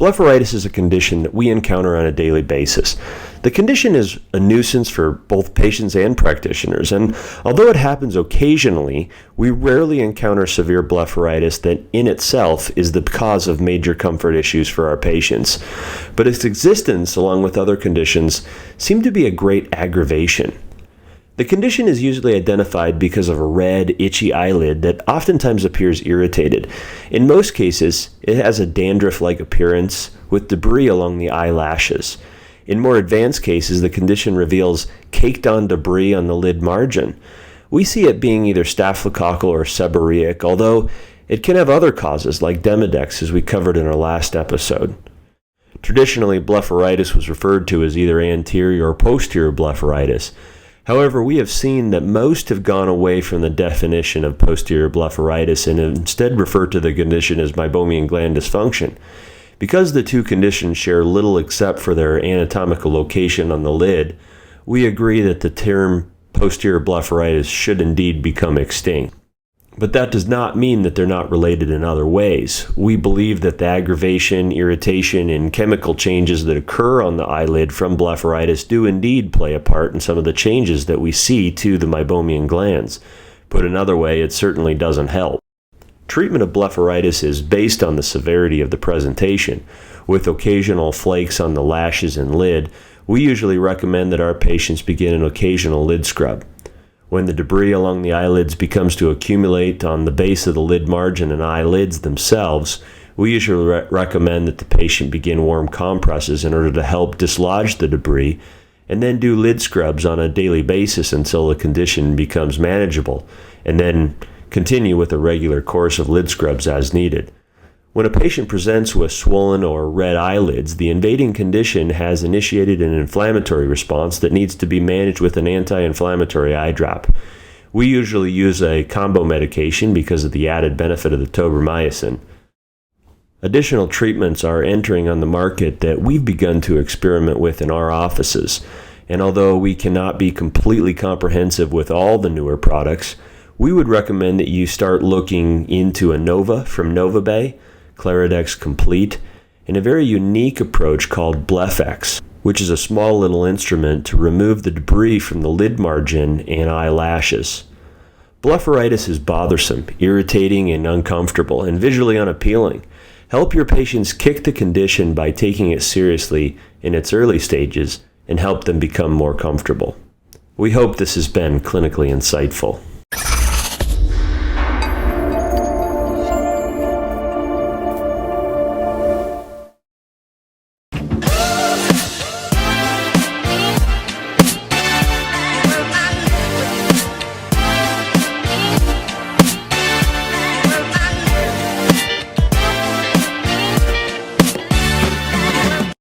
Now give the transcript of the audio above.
Blepharitis is a condition that we encounter on a daily basis. The condition is a nuisance for both patients and practitioners, and although it happens occasionally, we rarely encounter severe blepharitis that in itself is the cause of major comfort issues for our patients. But its existence, along with other conditions, seem to be a great aggravation. The condition is usually identified because of a red, itchy eyelid that oftentimes appears irritated. In most cases, it has a dandruff-like appearance with debris along the eyelashes. In more advanced cases, the condition reveals caked-on debris on the lid margin. We see it being either staphylococcal or seborrheic, although it can have other causes like Demodex, as we covered in our last episode. Traditionally, blepharitis was referred to as either anterior or posterior blepharitis. However, we have seen that most have gone away from the definition of posterior blepharitis and instead refer to the condition as meibomian gland dysfunction. Because the two conditions share little except for their anatomical location on the lid, we agree that the term posterior blepharitis should indeed become extinct. But that does not mean that they're not related in other ways. We believe that the aggravation, irritation, and chemical changes that occur on the eyelid from blepharitis do indeed play a part in some of the changes that we see to the meibomian glands. Put another way, it certainly doesn't help. Treatment of blepharitis is based on the severity of the presentation. With occasional flakes on the lashes and lid, we usually recommend that our patients begin an occasional lid scrub. When the debris along the eyelids becomes to accumulate on the base of the lid margin and eyelids themselves, we usually recommend that the patient begin warm compresses in order to help dislodge the debris, and then do lid scrubs on a daily basis until the condition becomes manageable, and then continue with a regular course of lid scrubs as needed. When a patient presents with swollen or red eyelids, the invading condition has initiated an inflammatory response that needs to be managed with an anti-inflammatory eye drop. We usually use a combo medication because of the added benefit of the tobramycin. Additional treatments are entering on the market that we've begun to experiment with in our offices, and although we cannot be completely comprehensive with all the newer products, we would recommend that you start looking into Anova from NovaBay, Claridex Complete, and a very unique approach called Blephex, which is a small little instrument to remove the debris from the lid margin and eyelashes. Blepharitis is bothersome, irritating, and uncomfortable, and visually unappealing. Help your patients kick the condition by taking it seriously in its early stages and help them become more comfortable. We hope this has been clinically insightful.